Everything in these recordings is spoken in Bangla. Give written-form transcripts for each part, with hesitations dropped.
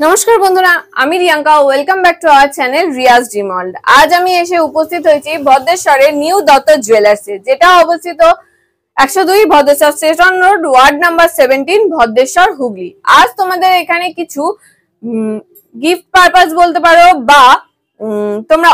নমস্কার বন্ধুরা, আমি Riyanka. Welcome back to our channel Riya's dream world. আজ আমি এসে উপস্থিত হয়েছি ভদ্রেশ্বরের নিউ দত্ত জুয়েলার্সে, যেটা অবস্থিত 102 Bhadreswar station road, ward number 17, Bhadreswar, Hooghly. আজ তোমাদের এখানে কিছু গিফট পারপাস বলতে পারো বা তোমরা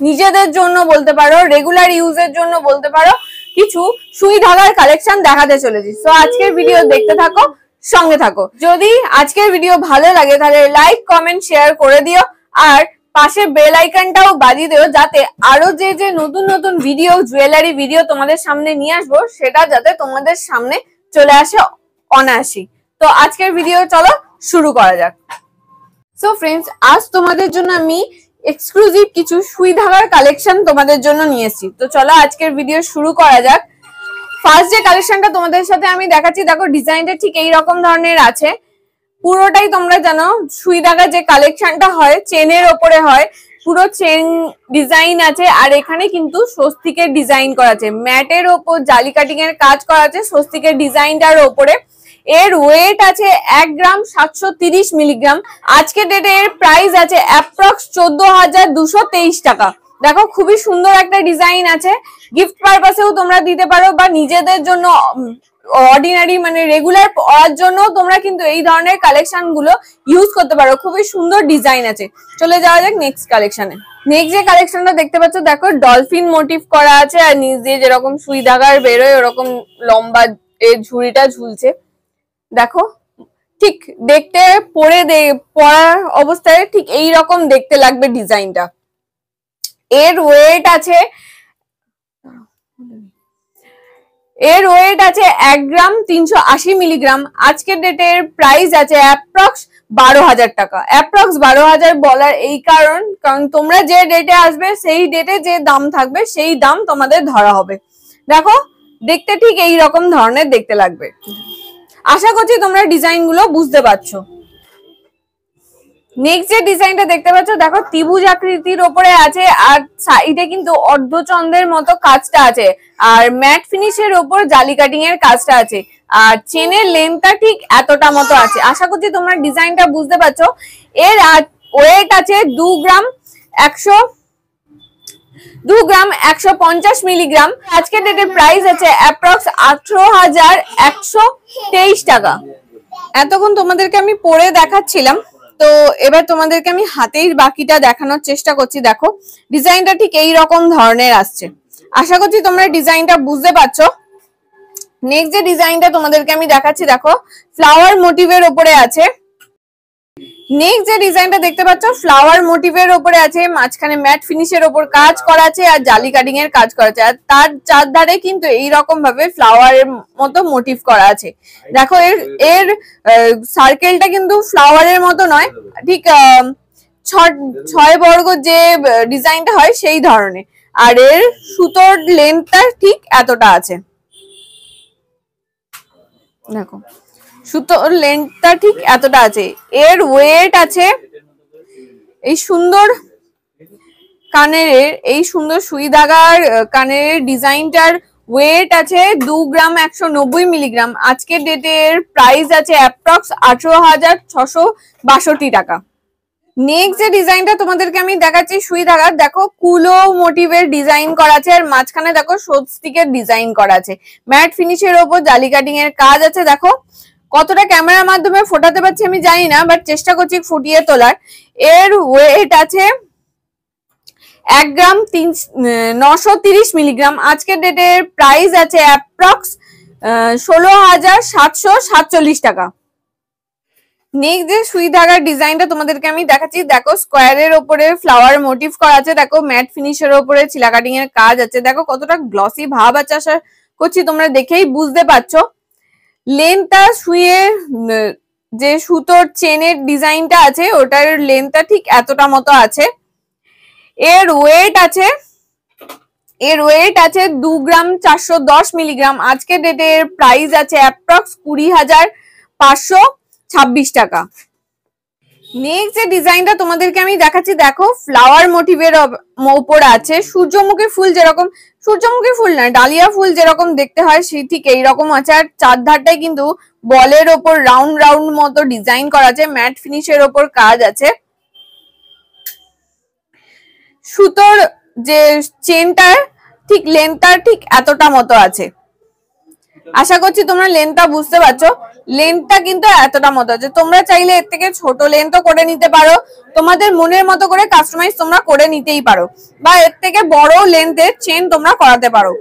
নিজেদের জন্য বলতে পারো, রেগুলার ইউজের জন্য বলতে পারো, কিছু সুই ধাগার কালেকশন দেখাতে চলেছি। সো আজকের ভিডিও দেখতে থাকো, সঙ্গে থাকো। যদি আজকের ভিডিও ভালো লাগে তাহলে লাইক, কমেন্ট, শেয়ার করে দিও, আর পাশে বেল আইকনটাও বাজিয়ে দিও, যাতে আরো যে নতুন নতুন ভিডিও, জুয়েলারি ভিডিও তোমাদের সামনে নিয়ে আসবো, সেটা যাতে তোমাদের সামনে চলে আসে অনায়াসই। তো আজকের ভিডিও চলো শুরু করা যাক। সো ফ্রেন্ডস, আজ তোমাদের জন্য আমি এক্সক্লুসিভ কিছু সুই ধাগার কালেকশন তোমাদের জন্য নিয়ে এসেছি। তো চলো আজকের ভিডিও শুরু করা যাক। ফার্স্ট যে কালেকশনটা তোমাদের সাথে আমি দেখাচ্ছি, দেখো ডিজাইনটা ঠিক এই রকম ধরনের আছে। পুরোটাই তোমরা জানো সুই ধাগা যে কালেকশনটা হয় চেনের ওপরে হয়, পুরো চেন ডিজাইন আছে। আর এখানে কিন্তু স্বস্তিকের ডিজাইন করা আছে, ম্যাটের ওপর জালি কাটিং এর কাজ করা আছে স্বস্তিকের ডিজাইনটার ওপরে। এর ওয়েট আছে 1 গ্রাম 730 মিলিগ্রাম। আজকের ডেটে এর প্রাইস আছে অ্যাপ্রক্স 14,223 টাকা। দেখো খুবই সুন্দর একটা ডিজাইন আছে, গিফট পারপাসেও তোমরা দিতে পারো বা নিজেদের জন্য অর্ডিনারি মানে রেগুলার পরার জন্য তোমরা কিন্তু এই ধরনের কালেকশন গুলো ইউজ করতে পারো। খুবই সুন্দর ডিজাইন আছে। চলে যাওয়া যাক নেক্সট কালেকশনে। নেক্সট যে কালেকশনটা দেখতে পাচ্ছ, দেখো ডলফিন মোটিভ করা আছে, আর নিচ দিয়ে যেরকম সুই ধাগার বেরোয় ওরকম লম্বা এর ঝুড়িটা ঝুলছে। দেখো ঠিক দেখতে পরা অবস্থায় ঠিক এই রকম দেখতে লাগবে ডিজাইনটা। এর ওয়েট আছে 1 গ্রাম 380 মিলিগ্রাম। আজকের ডেটের প্রাইস আছে অ্যাপ্রক্স 12,000 টাকা। অ্যাপ্রক্স 12,000 বলার এই কারণ তোমরা যে ডেটে আসবে সেই ডেটে যে দাম থাকবে সেই দাম তোমাদের ধরা হবে। দেখো দেখতে ঠিক এই রকম ধরনের দেখতে লাগবে। আশা করছি তোমরা ডিজাইন গুলো বুঝতে পারছো। নেক্সট যে ডিজাইনটা দেখতে পাচ্ছ, দেখো ত্রিভুজ আকৃতির ওপরে আছে, আর সাইডে কিন্তু অর্ধচন্দ্রের মতো কাজটা আছে, আর ম্যাট ফিনিশের ওপর জালি কাটিং এর কাজটা আছে, আর চেনের লেন্থটা ঠিক এতটা মতো আছে। আশা করছি তোমরা ডিজাইনটা বুঝতে পারছো। এর ওয়েট আছে 2 গ্রাম 150 মিলিগ্রাম। আজকের ডেটের প্রাইস আছে অ্যাপ্রক্স 18,123 টাকা। এতক্ষণ তোমাদেরকে আমি পরে দেখাচ্ছিলাম, তো এবার তোমাদেরকে আমি হাতেই বাকিটা দেখানোর চেষ্টা করছি। দেখো ডিজাইনটা ঠিক এই রকম ধরনের আসছে। আশা করছি তোমরা ডিজাইনটা বুঝতে পারছো। নেক্সট যে ডিজাইনটা তোমাদেরকে আমি দেখাচ্ছি, দেখো ফ্লাওয়ার মোটিভের উপরে আছে। নেক্সট যে ডিজাইনটা দেখতে পাচ্ছ ফ্লাওয়ার মোটিভের উপরে আছে, মাঝখানে ম্যাট ফিনিশের ওপর কাজ করা আছে, আর জালি কাটিং এর কাজ করা আছে, আর তার চারধারে কিন্তু এই রকম ভাবে ফ্লাওয়ারের মতো মোটিভ করা আছে। দেখো এর সার্কেলটা কিন্তু ফ্লাওয়ারের মতো নয়, ঠিক 6 বর্গ যে ডিজাইনটা হয় সেই ধরনের। আর এর সুতোর লেন্থটা ঠিক এতটা আছে। দেখো সুতোর লেন্থটা ঠিক এতটা আছে। এর ওয়েট আছে এই সুন্দর কানের, এই সুন্দর সুই ধাগার কানের ডিজাইনটার ওয়েট আছে 2 গ্রাম 190 মিলিগ্রাম। আজকের ডেটের প্রাইস আছে অ্যাপ্রক্স 18,662 টাকা। নেক্সট যে ডিজাইনটা তোমাদেরকে আমি দেখাচ্ছি সুই ধাগার, দেখো কুলো মোটিভের ডিজাইন করা আছে, আর মাঝখানে দেখো স্বস্তিকের ডিজাইন করা আছে, ম্যাট ফিনিশের ওপর জালি কাটিং এর কাজ আছে। দেখো কতটা ক্যামেরার মাধ্যমে ফোটাতে পারছি আমি জানি না, বাট চেষ্টা করছি ফুটিয়ে তোলার। এর ওয়েট আছে 1 গ্রাম 930 মিলিগ্রাম। আজকের ডেটের প্রাইস আছে অ্যাপ্রক্স 16,747 টাকা। নেক্সট যে সুই ধাগার ডিজাইনটা তোমাদেরকে আমি দেখাচ্ছি, দেখো স্কোয়ারের ওপরে ফ্লাওয়ার মোটিভ করা আছে, দেখো ম্যাট ফিনিশের ওপরে চিলা কাটিং এর কাজ আছে। দেখো কতটা গ্লসি ভাব আছে, আশা করছি তোমরা দেখেই বুঝতে পারছো। লেন্থটা সুইয়ের যে সুতোর চেনের ডিজাইনটা আছে ওটার লেন্থটা ঠিক এতটা মতো আছে। এর ওয়েট আছে 2 গ্রাম 410 মিলিগ্রাম। আজকের ডেটের প্রাইস আছে অ্যাপ্রক্স 20,526 টাকা। নেক্সট যে ডিজাইনটা তোমাদেরকে আমি দেখাচ্ছি, দেখো ফ্লাওয়ার মোটিভের উপর আছে, সূর্যমুখী ফুল যেরকম, সূর্যমুখী ফুল না ডালিয়া ফুল যেরকম দেখতে হয় সেই ঠিক এইরকম আছে, আর চারধারটায় কিন্তু বলের ওপর রাউন্ড রাউন্ড মতো ডিজাইন করা আছে, ম্যাট ফিনিশের ওপর কাজ আছে। সুতোর যে চেনটা ঠিক লেন্থটা ঠিক এতটা মতো আছে। আশা করছি তোমরা লেন্থটা বুঝতে পারছো। লেন্থটা কিন্তু এতটা মতো আছে। তোমরা চাইলে এর থেকে ছোট লেন্থও করে নিতে পারো, তোমাদের মনের মতো করে কাস্টমাইজ তোমরা করে নিতেই পারো, বা এর থেকে বড় লেন্থের চেন তোমরা করাতে পারো।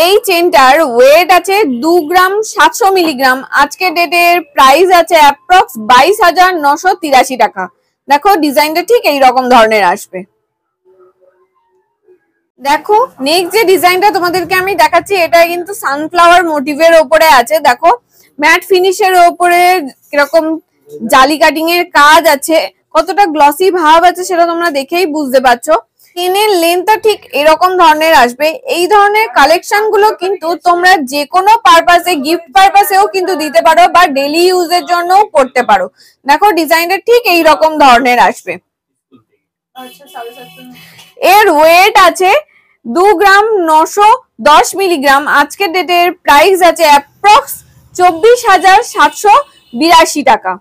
এই চেনটার ওয়েট আছে 2 গ্রাম 700 মিলিগ্রাম। আজকে ডেটের প্রাইস আছে অ্যাপ্রক্স 22,983 টাকা। দেখো ডিজাইনটা ঠিক এইরকম ধরনের আসবে। দেখো নেক্সট যে ডিজাইনটা তোমাদেরকে আমি দেখাচ্ছি, এটা কিন্তু সানফ্লাওয়ার মোটিভের ওপরে আছে। দেখো ম্যাট ফিনিশের ওপরে কিরকম জালি কাটিং এর কাজ আছে, কতটা গ্লসি ভাব আছে সেটা তোমরা দেখেই বুঝতে পারছো। চেনের লেন্থটা ঠিক এরকম ধরনের আসবে। এই ধরনের কালেকশন গুলো কিন্তু তোমরা যে কোনো পারপাসে, গিফট পারপাসেও কিন্তু দিতে পারো বা ডেইলি ইউজের জন্যও পড়তে পারো। দেখো ডিজাইনটা ঠিক এইরকম ধরনের আসবে। এর ওয়েট আছে 2 গ্রাম 910 মিলিগ্রাম। আজকের ডেটের প্রাইস আছে অ্যাপ্রক্স 24,782 টাকা।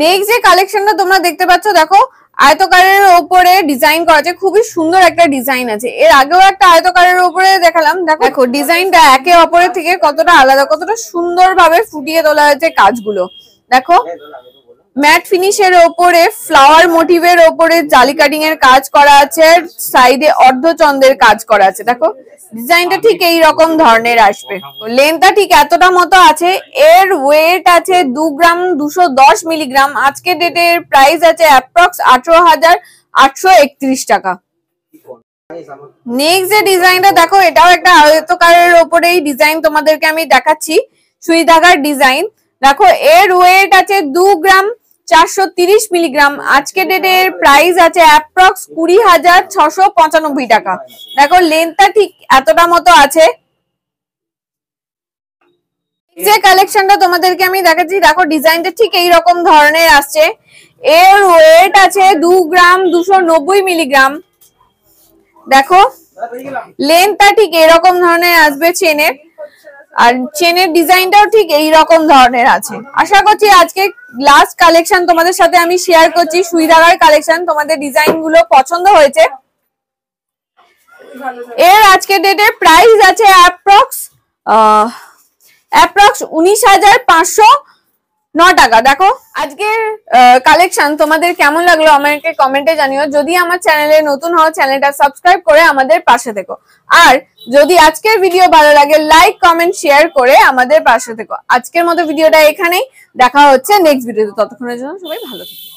নেক্সট যে কালেকশনটা তোমরা দেখতে পাচ্ছ, দেখো আয়তকারের উপরে ডিজাইন করা আছে, খুবই সুন্দর একটা ডিজাইন আছে। এর আগেও একটা আয়তকারের উপরে দেখালাম। দেখো ডিজাইনটা একে অপরের থেকে কতটা আলাদা, কতটা সুন্দরভাবে ফুটিয়ে তোলা হয়েছে কাজগুলো। দেখো ম্যাট ফিনিশের ওপরে ফ্লাওয়ার মোটিভের ওপরে জালি কাটিং এর কাজ করা আছে, সাইডে অর্ধচন্দ্রের কাজ করা আছে। দেখো ডিজাইনটা ঠিক এই রকম ধরনের আসবে। লেন্থটা ঠিক এতটা মতো আছে। এর ওয়েট আছে 2 গ্রাম 210 মিলিগ্রাম। আজকে ডেটের প্রাইস আছে অ্যাপ্রক্স 18,831 টাকা। নেক্সট যে ডিজাইনটা দেখো, এটাও একটা আয়তকারের ওপরেই ডিজাইন তোমাদেরকে আমি দেখাচ্ছি, সুই ধাগার ডিজাইন। দেখো এর ওয়েট আছে 2 গ্রাম 430 মিলিগ্রাম। আজকে ডেটের প্রাইস আছে অ্যাপ্রক্স 20,695 টাকা। দেখো লেন্থটা ঠিক এতটা মতো আছে। যে কালেকশনটা তোমাদেরকে আমি দেখাচ্ছি, দেখো ডিজাইনটা ঠিক এইরকম ধরনের আসছে। এর ওয়েট আছে 2 গ্রাম 290 মিলিগ্রাম। দেখো লেন্থটা ঠিক এরকম ধরনের আসবে চেনের, আর চেনের ডিজাইনটাও ঠিক এইরকম ধরনের আছে। আশা করছি আজকে লাস্ট কালেকশন তোমাদের সাথে আমি শেয়ার করছি, সুই ধাগার কালেকশন। তোমাদের ডিজাইন গুলো পছন্দ হয়েছে। এর আজকে ডেটের প্রাইস আছে অ্যাপ্রক্স 19,509 টাকা। দেখো আজকের কালেকশন তোমাদের কেমন লাগলো আমাকে কমেন্টে জানিও। যদি আমার চ্যানেলে নতুন হও, চ্যানেলটা সাবস্ক্রাইব করে আমাদের পাশে থেকো। আর যদি আজকের ভিডিও ভালো লাগে, লাইক কমেন্ট শেয়ার করে আমাদের পাশে থেকো। আজকের মতো ভিডিওটা এখানেই, দেখা হচ্ছে নেক্সট ভিডিওতে। ততক্ষণের জন্য সবাই ভালো থেকো।